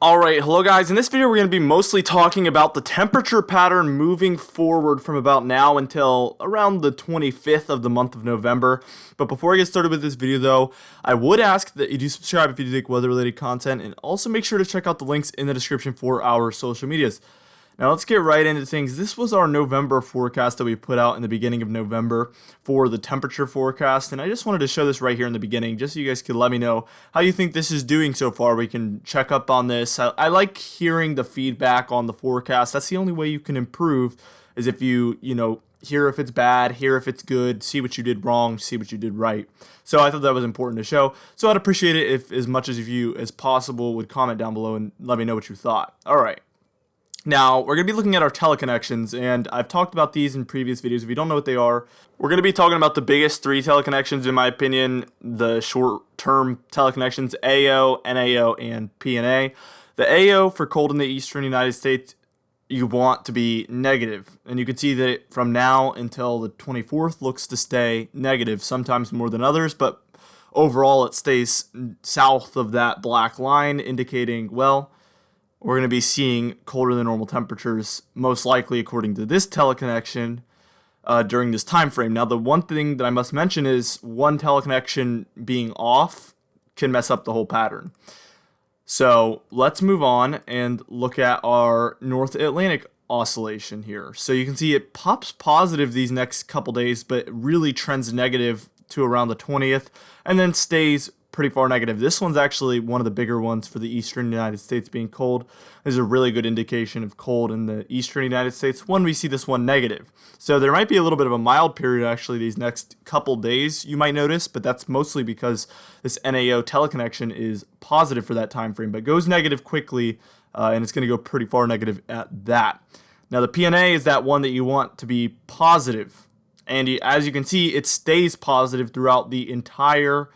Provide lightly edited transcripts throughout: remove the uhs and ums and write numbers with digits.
Alright, hello guys. In this video we're going to be mostly talking about the temperature pattern moving forward from about now until around the 25th of the month of November. But before I get started with this video though, I would ask that you do subscribe if you do like weather related content, and also make sure to check out the links in the description for our social medias. Now let's get right into things. This was our November forecast that we put out in the beginning of November for the temperature forecast, and I just wanted to show this right here in the beginning just so you guys could let me know how you think this is doing so far. We can check up on this. I like hearing the feedback on the forecast. That's the only way you can improve, is if you hear if it's bad, hear if it's good, see what you did wrong, see what you did right. So I thought that was important to show. So I'd appreciate it if as much of you as possible would comment down below and let me know what you thought. All right. Now, we're going to be looking at our teleconnections, and I've talked about these in previous videos. If you don't know what they are, we're going to be talking about the biggest three teleconnections, in my opinion, the short-term teleconnections, AO, NAO, and PNA. The AO for cold in the eastern United States, you want to be negative, and you can see that from now until the 24th looks to stay negative, sometimes more than others, but overall it stays south of that black line, indicating, well, we're going to be seeing colder than normal temperatures, most likely according to this teleconnection, during this time frame. Now, the one thing that I must mention is one teleconnection being off can mess up the whole pattern. So let's move on and look at our North Atlantic oscillation here. So you can see it pops positive these next couple days, but really trends negative to around the 20th, and then stays pretty far negative. This one's actually one of the bigger ones for the eastern United States being cold. This is a really good indication of cold in the eastern United States when we see this one negative. So there might be a little bit of a mild period actually these next couple days, you might notice, but that's mostly because this NAO teleconnection is positive for that time frame, but goes negative quickly, and it's going to go pretty far negative at that. Now the PNA is that one that you want to be positive, and as you can see, it stays positive throughout the entire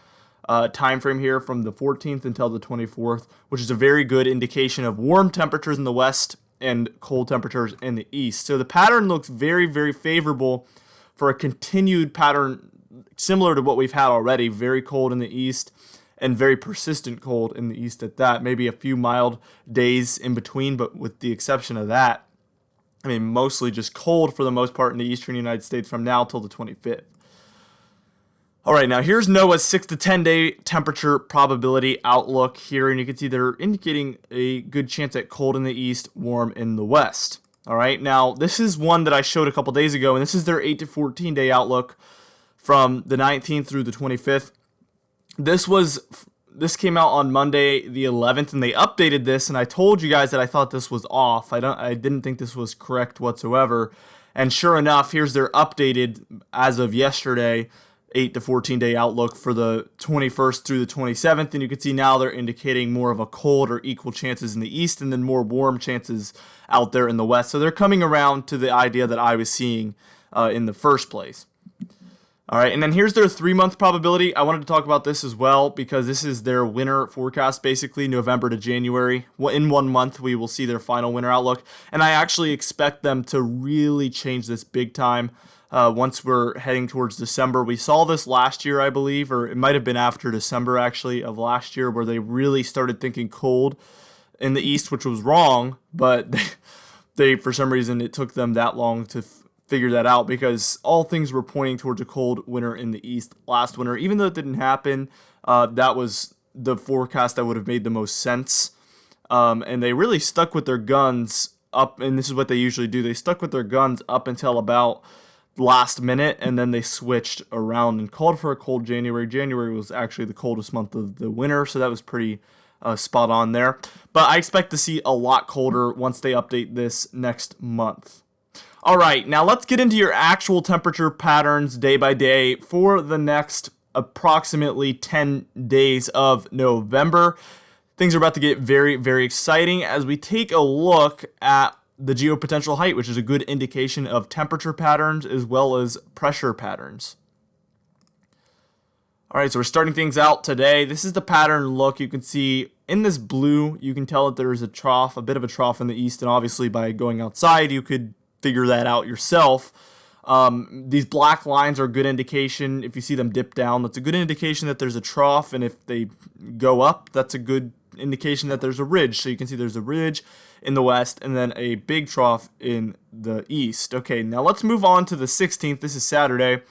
time frame here from the 14th until the 24th, which is a very good indication of warm temperatures in the west and cold temperatures in the east. So the pattern looks very, very favorable for a continued pattern similar to what we've had already. Very cold in the east and very persistent cold in the east at that. Maybe a few mild days in between, but with the exception of that, I mean, mostly just cold for the most part in the eastern United States from now till the 25th. All right, now here's NOAA's 6 to 10 day temperature probability outlook here, and you can see they're indicating a good chance at cold in the east, warm in the west. All right, now this is one that I showed a couple days ago, and this is their 8 to 14 day outlook from the 19th through the 25th. This came out on Monday the 11th, and they updated this, and I told you guys that I thought this was off. I didn't think this was correct whatsoever, and sure enough, here's their updated as of yesterday 8 to 14 day outlook for the 21st through the 27th, and you can see now they're indicating more of a cold or equal chances in the east and then more warm chances out there in the west. So they're coming around to the idea that I was seeing in the first place. All right, and then here's their 3-month probability. I wanted to talk about this as well because this is their winter forecast, basically November to January. In 1 month, we will see their final winter outlook, and I actually expect them to really change this big time. Once we're heading towards December. We saw this last year, I believe, or it might have been after December actually of last year, where they really started thinking cold in the east, which was wrong, but they for some reason it took them that long to figure that out, because all things were pointing towards a cold winter in the east last winter. Even though it didn't happen, that was the forecast that would have made the most sense, and they really stuck with their guns up, and this is what they usually do. They stuck with their guns up until about last minute, and then they switched around and called for a cold January. January was actually the coldest month of the winter, so that was pretty spot on there. But I expect to see a lot colder once they update this next month. All right, now let's get into your actual temperature patterns day by day for the next approximately 10 days of November. Things are about to get very, very exciting as we take a look at the geopotential height, which is a good indication of temperature patterns as well as pressure patterns. All right, so we're starting things out today. This is the pattern look. You can see in this blue, you can tell that there's a trough, a bit of a trough in the east, and obviously by going outside, you could figure that out yourself. These black lines are a good indication. If you see them dip down, that's a good indication that there's a trough, and if they go up, that's a good indication that there's a ridge. So you can see there's a ridge in the west and then a big trough in the east. Okay, now let's move on to the 16th. This is Saturday.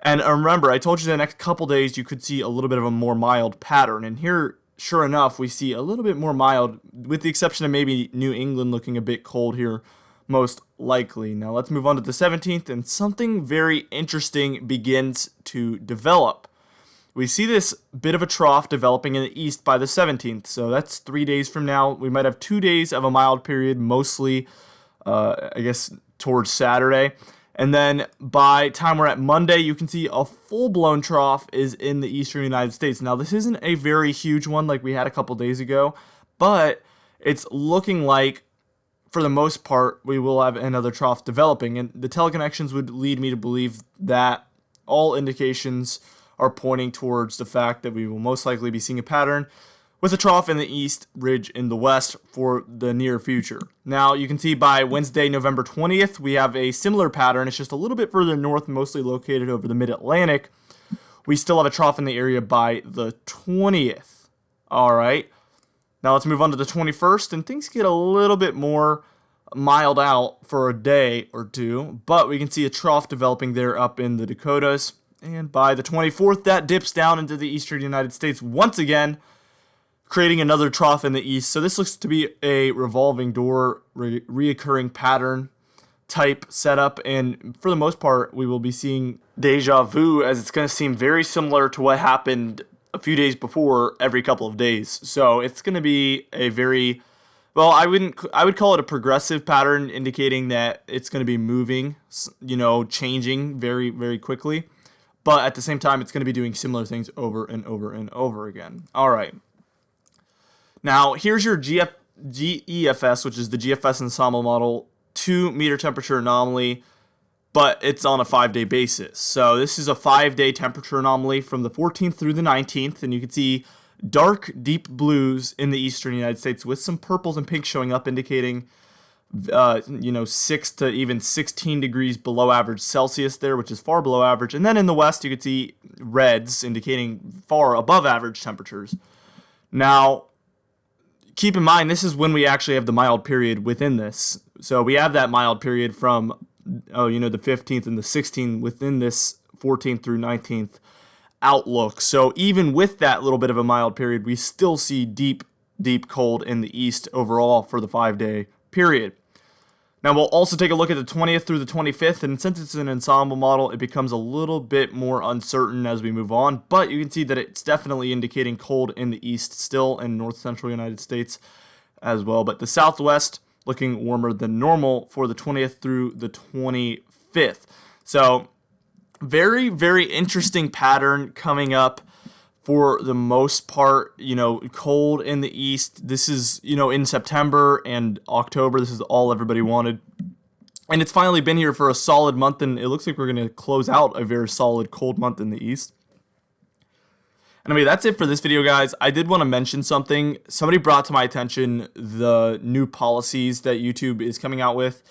And remember, I told you the next couple days you could see a little bit of a more mild pattern. And here, sure enough, we see a little bit more mild, with the exception of maybe New England looking a bit cold here, most likely. Now let's move on to the 17th, and something very interesting begins to develop. We see this bit of a trough developing in the east by the 17th, so that's 3 days from now. We might have 2 days of a mild period, mostly, I guess, towards Saturday. And then by time we're at Monday, you can see a full-blown trough is in the eastern United States. Now, this isn't a very huge one like we had a couple days ago, but it's looking like, for the most part, we will have another trough developing. And the teleconnections would lead me to believe that all indications are pointing towards the fact that we will most likely be seeing a pattern with a trough in the east, ridge in the west for the near future. Now, you can see by Wednesday, November 20th, we have a similar pattern. It's just a little bit further north, mostly located over the mid-Atlantic. We still have a trough in the area by the 20th. All right. Now, let's move on to the 21st, and things get a little bit more mild out for a day or two, but we can see a trough developing there up in the Dakotas. And by the 24th, that dips down into the eastern United States once again, creating another trough in the east. So this looks to be a revolving door, reoccurring pattern type setup. And for the most part, we will be seeing deja vu, as it's going to seem very similar to what happened a few days before every couple of days. So it's going to be a very, well, I would call it a progressive pattern, indicating that it's going to be moving, changing very, very quickly. But at the same time, it's going to be doing similar things over and over and over again. All right. Now, here's your GEFS, which is the GFS ensemble model, 2-meter temperature anomaly, but it's on a 5-day basis. So this is a 5-day temperature anomaly from the 14th through the 19th, and you can see dark, deep blues in the eastern United States with some purples and pinks showing up, indicating 6 to even 16 degrees below average Celsius there, which is far below average. And then in the west, you can see reds indicating far above average temperatures. Now, keep in mind, this is when we actually have the mild period within this. So we have that mild period from, the 15th and the 16th within this 14th through 19th outlook. So even with that little bit of a mild period, we still see deep, deep cold in the east overall for the 5-day period. Now, we'll also take a look at the 20th through the 25th, and since it's an ensemble model, it becomes a little bit more uncertain as we move on, but you can see that it's definitely indicating cold in the east still, and north central United States as well, but the southwest looking warmer than normal for the 20th through the 25th. So, very, very interesting pattern coming up. For the most part, cold in the east. This is, in September and October. This is all everybody wanted. And it's finally been here for a solid month, and it looks like we're going to close out a very solid cold month in the east. Anyway, that's it for this video, guys. I did want to mention something. Somebody brought to my attention the new policies that YouTube is coming out with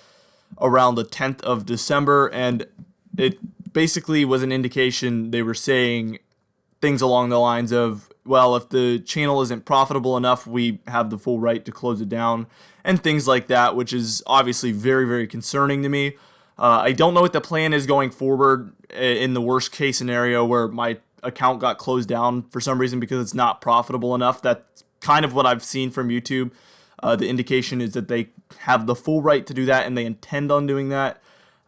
around the 10th of December, and it basically was an indication they were saying things along the lines of, well, if the channel isn't profitable enough, we have the full right to close it down, and things like that, which is obviously very, very concerning to me. I don't know what the plan is going forward in the worst case scenario where my account got closed down for some reason because it's not profitable enough. That's kind of what I've seen from YouTube. The indication is that they have the full right to do that, and they intend on doing that.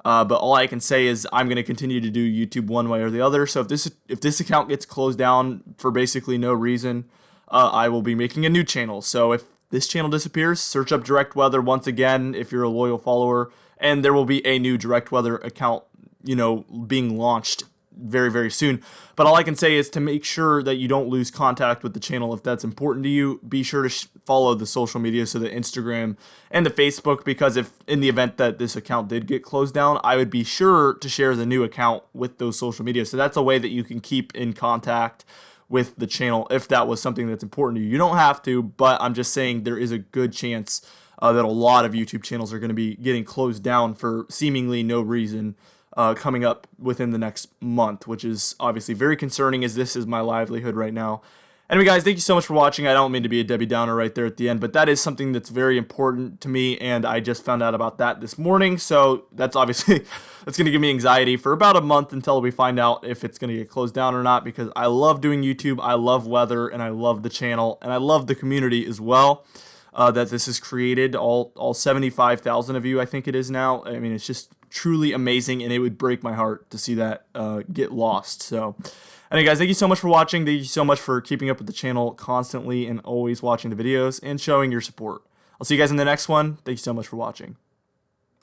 But all I can say is I'm going to continue to do YouTube one way or the other. So if this account gets closed down for basically no reason, I will be making a new channel. So if this channel disappears, search up Direct Weather once again if you're a loyal follower, and there will be a new Direct Weather account, being launched very, very soon. But all I can say is to make sure that you don't lose contact with the channel if that's important to you, be sure to follow the social media, so the Instagram and the Facebook, because if in the event that this account did get closed down, I would be sure to share the new account with those social media. So that's a way that you can keep in contact with the channel if that was something that's important to you. You don't have to, but I'm just saying there is a good chance that a lot of YouTube channels are going to be getting closed down for seemingly no reason coming up within the next month, which is obviously very concerning, as this is my livelihood right now. Anyway, guys, thank you so much for watching. I don't mean to be a Debbie Downer right there at the end, but that is something that's very important to me, and I just found out about that this morning, so that's obviously, that's going to give me anxiety for about a month until we find out if it's going to get closed down or not, because I love doing YouTube, I love weather, and I love the channel, and I love the community as well. That this has created, all 75,000 of you, I think it is now. I mean, it's just truly amazing, and it would break my heart to see that get lost. So anyway, guys, thank you so much for watching. Thank you so much for keeping up with the channel constantly and always watching the videos and showing your support. I'll see you guys in the next one. Thank you so much for watching.